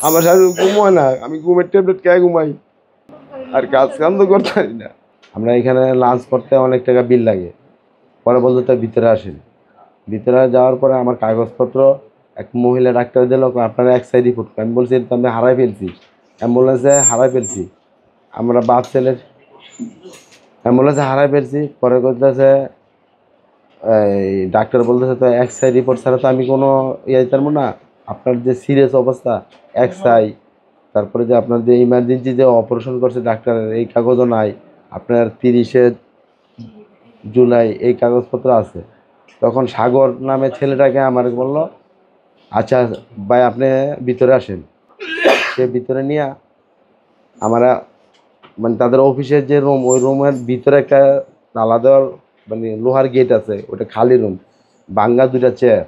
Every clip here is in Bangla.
আমার সাথে ঘুমায় না, আমি ঘুমের ট্যাবলেট খেয়ে ঘুমাই, আর কাজ কাম তো করতে পারি না। আমরা এখানে লাঞ্চ করতে অনেক টাকা বিল লাগে। পরে বলতে তার ভিতরে আসেন। ভিতরে যাওয়ার পরে আমার কাগজপত্র এক মহিলা ডাক্তার দিল, আপনারা এক সাইড রিপোর্ট। আমি বলছি তো আমি হারাই ফেলছি, অ্যাম্বুলেন্সে হারাই ফেলছি, আমরা বাপ ছেলের অ্যাম্বুলেন্সে হারাই ফেলছি। পরে করতেছে এই ডাক্তার বলতেছে তো এক্সআই রিপোর্ট ছাড়া তো আমি কোনো ইয়ে দিতে পারবো না। আপনার যে সিরিয়াস অবস্থা, এক্সআই, তারপরে যে আপনার যে ইমার্জেন্সি যে অপারেশন করছে ডাক্তারের এই কাগজও নাই, আপনার 30শে জুলাই এই কাগজপত্র আছে। তখন সাগর নামে ছেলেটাকে আমার বলল, আচ্ছা ভাই আপনি ভিতরে আসেন। সে ভিতরে নিয়ে আমরা মানে তাদের অফিসের যে রুম, ওই রুমের ভিতরে একটা তালা দেওয়ার মানে লোহার গেট আছে, ওটা খালি রুম, ভাঙ্গা 2টা চেয়ার।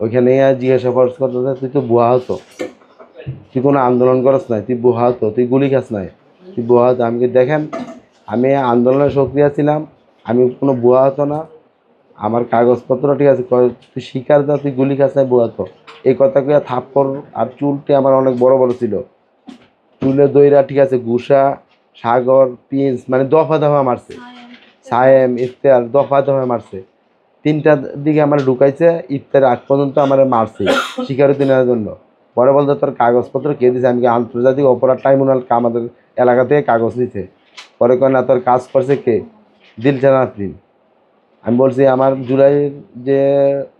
ওইখানে জিজ্ঞাসা করতে, তুই তো বুয়া হতো, তুই কোনো আন্দোলন করস নাই, তুই বুয়া হতো, তুই গুলি খাস নাই, তুই বুয়া হতো। আমি দেখেন আমি আন্দোলনের সক্রিয় ছিলাম, আমি কোনো বুয়া হতো না, আমার কাগজপত্র ঠিক আছে, তুই স্বীকার দা তুই গুলি খাস নাই, বুয়া হতো। এই কথা কইয়া থাপ্পড়, আর চুলটি আমার অনেক বড় বড় ছিল, চুলে দইরা ঠিক আছে ঘুষা, সাগর, প্রিন্স মানে দফা দফা মারছে, সায়েম, ইফতেয়ার দফা দফা মারছে। 3টার দিকে আমার ঢুকাইছে, ইফতারের আগ পর্যন্ত আমার মারছে স্বীকারোক্তি নেওয়ার জন্য। পরে বলতে তোর কাগজপত্র কে দিছে, আমি আন্তর্জাতিক অপরাধ ট্রাইব্যুনাল আমাদের এলাকা থেকে কাগজ নিছে। পরে কয় না তোর কাজ করছে কে, দিলশান আফরিন। আমি বলছি আমার জুলাইয়ের যে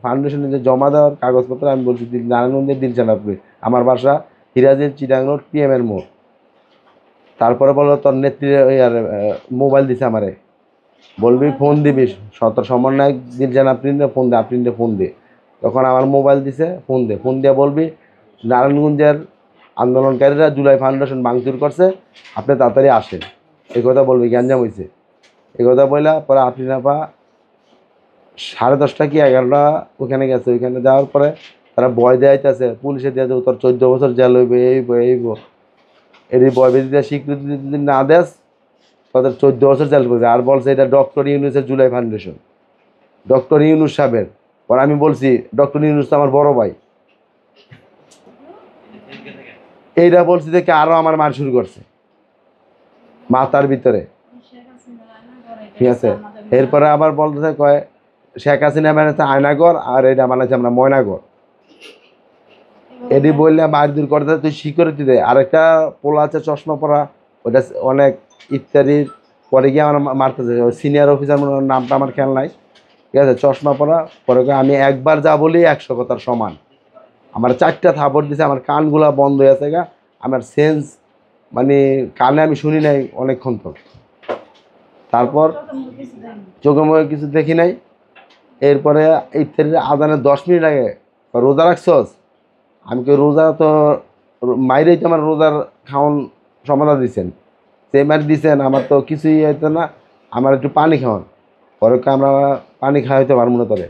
ফাউন্ডেশনে যে জমা দেওয়ার কাগজপত্র, আমি বলছি নারায়ণগঞ্জের দিলশান আফরিন, আমার বাসা হিরাজের চিটাং রোড পিএমের মোড়। তারপরে বললো তোর নেত্রী আর মোবাইল দিছে আমারে, বলবি ফোন দিবি, সমন্বয়ক দিলশান আফরিনরে ফোন দে, আফরিনরে ফোন দে। তখন আমার মোবাইল দিছে, ফোন দে, ফোন দিয়ে বলবি নারায়ণগঞ্জের আন্দোলনকারীরা জুলাই ফাউন্ডেশন ভাঙচুর করছে, আপনি তাড়াতাড়ি আসেন, এই কথা বলবি, গ্যাঞ্জাম হয়েছে। এই কথা বললা পরে আফরিন আপা 10:30 কি 11টা ওখানে গেছে। ওইখানে যাওয়ার পরে তারা ভয় দেয়াইতেছে, পুলিশে দিয়ে দেবো, তোর 14 বছর জেল হইবে, এইব এর ভয় বেঁধে দেওয়া, স্বীকৃতি যদি না দেস তাদের 14 বছর জেল করবে। আর বলছে এটা ডক্টর ইউনুসের জুলাই ফাউন্ডেশন, ডক্টর ইউনুস সাহেবের। পরে আমি বলছি ডক্টর ইউনুস তো আমার বড় ভাই। এইটা বলছি দেখে আরো আমার মার শুরু করছে মাথার ভিতরে, ঠিক আছে। এরপরে আবার বলতেছে কয় শেখ হাসিনা বানাচ্ছে আয়নাগর, আর এটা বানাচ্ছে আমরা ময়নাগর। এটি বললে মারধর করতে, তুই সিকিউরিটি দে। আরেকটা পোলা আছে চশমা পরা, ওটা অনেক ইত্যাদির পরে গিয়ে আমার মারতেছে, সিনিয়র অফিসার, নামটা আমার খেয়াল নাই, ঠিক আছে, চশমা পরা। পরে আমি একবার যা বলি 100 কথার সমান। আমার 4টা থাপড় দিছে, আমার কানগুলা বন্ধ হয়ে আছে গা, আমার সেন্স মানে কানে আমি শুনি নাই অনেকক্ষণ তো। তারপর চোখে মুখে কিছু দেখি নাই। এরপরে ইফতারির আজানের 10 মিনিট আগে রোজা রাখছস, আমি কি রোজা তো মাইরেই তো আমার রোজার খাওয়ান সমাধান দিচ্ছেন, সে মার দিচ্ছেন, আমার তো কিছুই হইতো না, আমার একটু পানি খাওয়ান। পরে আমরা পানি খাওয়াইতে পারবো না, তবে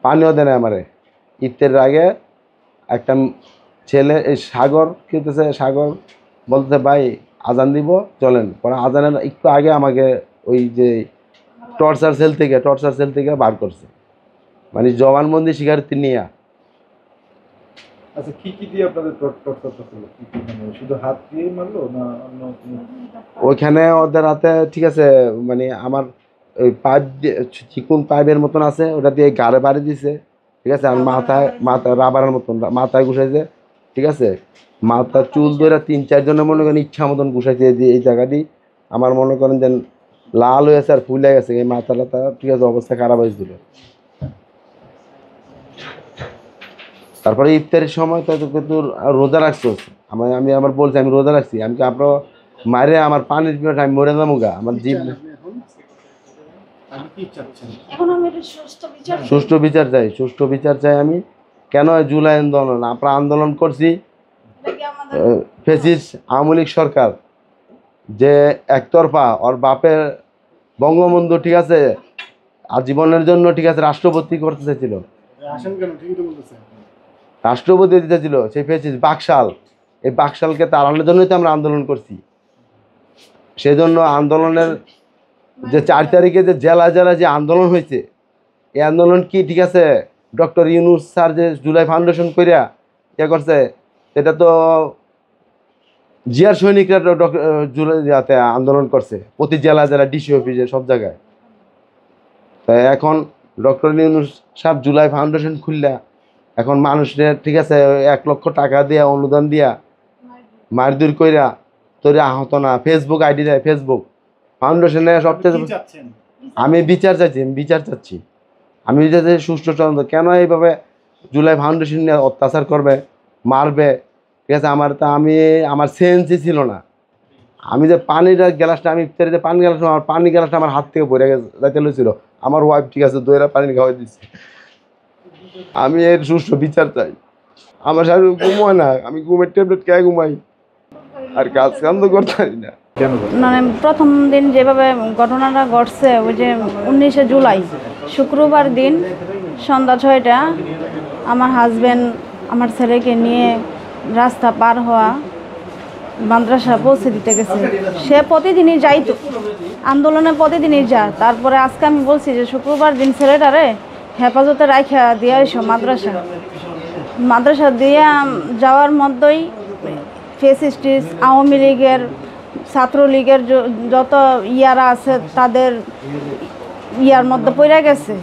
পানিও দেয় না আমারে। ইফতারের আগে একটা ছেলে এই সাগর কি হতেছে, সাগর বলতেছে ভাই আজান দিব চলেন। পরে আজানের একটু আগে আমাকে ওই যে টর্চার সেল থেকে বার করছে, মানে জবানবন্দি স্বীকারোক্তি নিয়ে। আচ্ছা কি দিয়ে আপনাদের টর্চারটা ছিল, মানে শুধু হাত দিয়ে মারলো না অন্য কোনো? ওইখানে ওদের হাতে ঠিক আছে, মানে আমার ওই পাইপ চিকুন পাইপের মতন আছে, ওটা দিয়ে গাড়ে বাড়ি দিছে, ঠিক আছে। আর মাথায় রাবারের মতন মাথায় ঘুষাইছে, ঠিক আছে। মাথার চুল ধরে 3-4 জনের মনে করেন ইচ্ছা মতন ঘুষাইছে, দিয়ে এই জায়গাটি আমার মনে করেন যে লাল হয়েছে আর ফুলে গেছে এই মাথাটা, ঠিক আছে, অবস্থা খারাপ হয়েছিল। তারপরে ইফতারের সময় তো কিন্তু রোজা রাখছো, আমি আমার বলছি আমি রোজা রাখছি, আমি কি আপনার মারে আমার পানির পিপাসা আমি মরে যাবো গা, আমার জীব। সুষ্ঠু বিচার চাই আমি। কেন জুলাই আন্দোলন আমরা আন্দোলন করছি, ফ্যাসিস্ট আওয়ামী লীগ সরকার যে একতরফা ওর বাপের বঙ্গবন্ধু, ঠিক আছে, আজীবনের জন্য, ঠিক আছে, রাষ্ট্রপতি করতে চাইছিল, রাষ্ট্রপতি দিতে ছিল সেই ফেসিস বাকশাল। এই বাকশালকে তাড়ানোর জন্যই তো আমরা আন্দোলন করছি। সেজন্য আন্দোলনের যে 4 তারিখে যে জেলা যে আন্দোলন হয়েছে, এই আন্দোলন কি ঠিক আছে ডক্টর ইউনুস স্যার যে জুলাই ফাউন্ডেশন করিয়া ইয়ে করছে, এটা তো জিয়ার সৈনিকরা জুলাই যাতে আন্দোলন করছে প্রতি জেলা জেলা ডিসি অফিসে সব জায়গায়। তাই এখন ডক্টর ইউনূস সাহেব জুলাই ফাউন্ডেশন খুললা এখন মানুষের ঠিক আছে 1 লক্ষ টাকা দিয়া অনুদান দিয়া মারধর কইরা তোরে আহত না ফেসবুক আইডি দেয় ফেসবুক ফাউন্ডেশনে সবচেয়ে আমি বিচার চাচ্ছি আমি যে সুষ্ঠু তদন্ত কেন এইভাবে জুলাই ফাউন্ডেশন নিয়ে অত্যাচার করবে মারবে ঠিক আছে। আমার সেন্সই ছিল না। আমি যে পানির গ্লাসটা আমি ইফতারিতে পানি গ্লাস আমার পানি গ্লাসটা আমার হাত থেকে পড়ে যাইতে লইছিল। আমার ওয়াইফ ঠিক আছে দইরা পানি খাওয়াই দিচ্ছে। আমি এর সুষ্ঠু বিচার চাই। আমার সাথে ঘুমায় না, আমি ঘুমের ট্যাবলেট খেয়ে ঘুমাই আর কাজ কাম তো করতে পারি না। মানে প্রথম দিন যেভাবে ঘটনাটা ঘটছে ওই যে 19শে জুলাই শুক্রবার দিন সন্ধ্যা 6টা আমার হাজব্যান্ড আমার ছেলেকে নিয়ে রাস্তা পার হওয়া মাদ্রাসা পৌঁছে দিতে গেছে। সে প্রতিদিনই যাইতো আন্দোলনে, প্রতিদিনই যায়। তারপরে আজকে আমি বলছি যে শুক্রবার দিন ছেলেটারে হেফাজতে রাখা দিয়ে এসো মাদ্রাসা দিয়ে যাওয়ার মধ্যেই ফেসিস্টিস আওয়ামী লীগের ছাত্রলীগের যত ইয়ারা আছে তাদের ইয়ার মধ্যে পড়ে গেছে,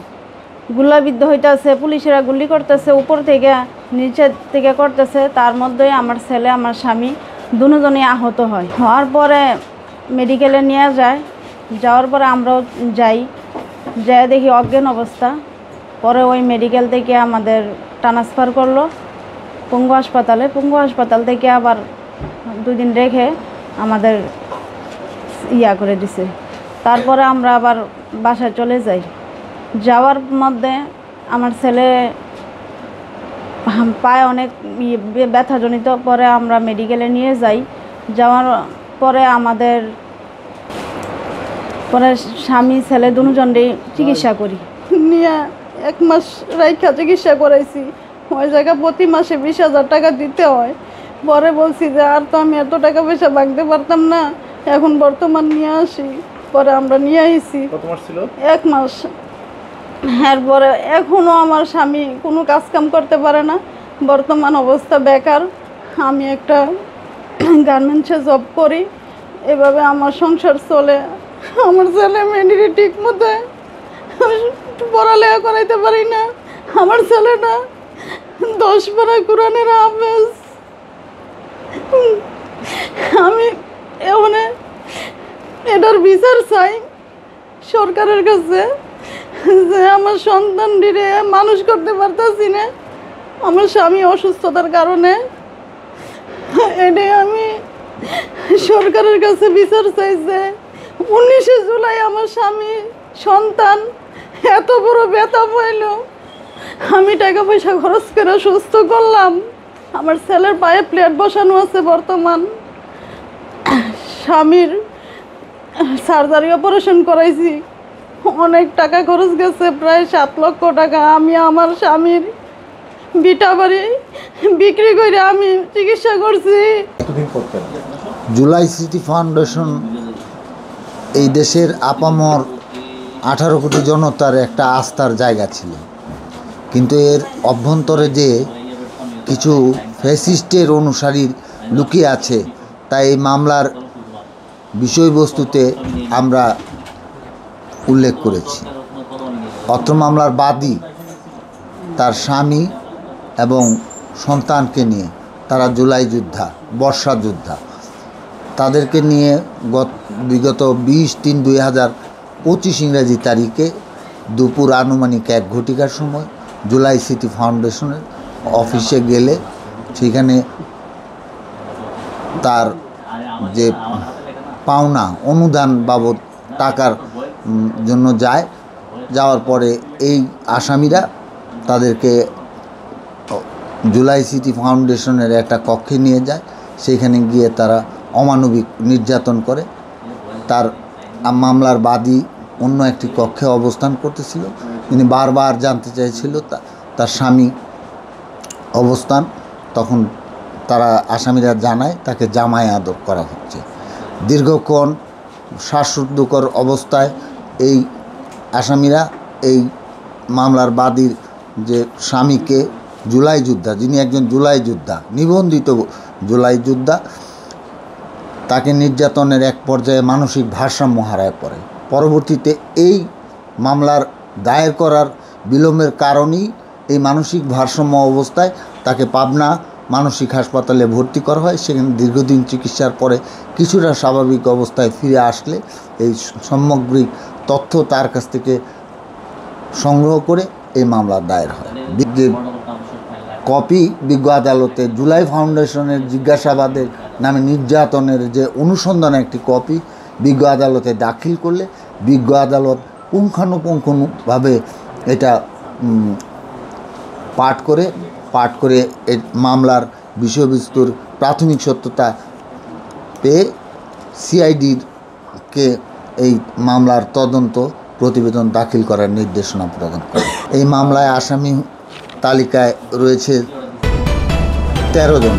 গুলাবিদ্ধ হইতেছে, পুলিশেরা গুলি করতেছে, উপর থেকে নিচে থেকে করতেছে। তার মধ্যেই আমার ছেলে আমার স্বামী দুজনই আহত হওয়ার পরে মেডিকেলে নিয়ে যায়। যাওয়ার পরে আমরাও যাই, দেখি অজ্ঞান অবস্থা। পরে ওই মেডিকেল থেকে আমাদের ট্রান্সফার করলো পঙ্গু হাসপাতাল থেকে আবার 2 দিন রেখে আমাদের করে দিছে। তারপরে আমরা আবার বাসায় চলে যাই। যাওয়ার মধ্যে আমার ছেলে পায়ে অনেক ব্যথাজনিত। পরে আমরা মেডিকেলে নিয়ে যাই। যাওয়ার পরে আমাদের স্বামী ছেলে দুজনেরই চিকিৎসা করি নিয়ে 1 মাস রাইখা চিকিৎসা করাইছি। ওই জায়গায় প্রতি মাসে 20,000 টাকা দিতে হয়। পরে বলছি যে আর তো আমি এত টাকা পয়সা ভাঙতে পারতাম না, এখন বর্তমান নিয়ে আসি। পরে আমরা নিয়ে আইছি। 1 মাস। এরপরে এখনও আমার স্বামী কোনো কাজকাম করতে পারে না, বর্তমান অবস্থা বেকার। আমি একটা গার্মেন্টসে জব করি, এভাবে আমার সংসার চলে। আমার ছেলে মেয়েটির ঠিক মতো পড়ালেখা করাইতে পারি না। আমার ছেলেটা 10 পারা কোরআনের হাফেজ। আমি এখানে এটার বিচার চাই সরকারের কাছে যে আমার সন্তানটিরে মানুষ করতে পারতেছি না আমার স্বামী অসুস্থতার কারণে। এটাই আমি সরকারের কাছে বিচার চাই যে 19শে জুলাই আমার স্বামী সন্তান এত বড় ব্যথা পাইল। আমি টাকা পয়সা খরচ করে সুস্থ করলাম। আমার ছেলের পায়ে প্লেট বসানো আছে বর্তমান। স্বামীর সার্জারি অপারেশন করাইছি, অনেক টাকা খরচ গেছে, প্রায় 7 লক্ষ টাকা। আমি আমার স্বামীর বিটা বাড়ি বিক্রি করে আমি চিকিৎসা করছি। জুলাই সিটি ফাউন্ডেশন এই দেশের আপামর 18 কোটি জনতার একটা আস্থার জায়গা ছিল, কিন্তু এর অভ্যন্তরে যে কিছু ফ্যাসিস্টের অনুসারী লুকিয়ে আছে তাই এই মামলার বিষয়বস্তুতে আমরা উল্লেখ করেছি। অত্র মামলার বাদী তার স্বামী এবং সন্তানকে নিয়ে, তারা জুলাই যোদ্ধা, বর্ষা যোদ্ধা, তাদেরকে নিয়ে বিগত 20/3/2025 ইংরেজি তারিখে দুপুর আনুমানিক 1 ঘটিকার সময় জুলাই সিটি ফাউন্ডেশনের অফিসে গেলে সেখানে তার যে পাওনা অনুদান বাবদ টাকার জন্য যাওয়ার পরে এই আসামিরা তাদেরকে জুলাই সিটি ফাউন্ডেশনের একটা কক্ষে নিয়ে যায়। সেখানে গিয়ে তারা অমানবিক নির্যাতন করে। তার মামলার বাদী অন্য একটি কক্ষে অবস্থান করতেছিল। তিনি বারবার জানতে চাইছিল তার স্বামী অবস্থান। তখন তারা আসামিরা জানায় তাকে জামাই আদর করা হচ্ছে। দীর্ঘক্ষণ শ্বাসরুদ্ধকর অবস্থায় এই আসামিরা এই মামলার বাদীর যে স্বামীকে জুলাই যোদ্ধা, যিনি একজন জুলাই যোদ্ধা, নিবন্ধিত জুলাই যোদ্ধা, তাকে নির্যাতনের এক পর্যায়ে মানসিক ভারসাম্য হারায় পড়ে। পরবর্তীতে এই মামলার দায়ের করার বিলম্বের কারণেই এই মানসিক ভারসাম্য অবস্থায় তাকে পাবনা মানসিক হাসপাতালে ভর্তি করা হয়। সেখানে দীর্ঘদিন চিকিৎসার পরে কিছুটা স্বাভাবিক অবস্থায় ফিরে আসলে এই সামগ্রিক তথ্য তার কাছ থেকে সংগ্রহ করে এই মামলা দায়ের হয়। কপি বিজ্ঞ আদালতে জুলাই ফাউন্ডেশনের জিজ্ঞাসাবাদের নামে নির্যাতনের যে অনুসন্ধানের একটি কপি বিজ্ঞ আদালতে দাখিল করলে বিজ্ঞ আদালত পুঙ্খানুপুঙ্খভাবে এটা পাঠ করে এই মামলার বিষয়বস্তুর প্রাথমিক সত্যতা পেয়ে সিআইডিকে এই মামলার তদন্ত প্রতিবেদন দাখিল করার নির্দেশনা প্রদান করে। এই মামলায় আসামি তালিকায় রয়েছে 13 জন।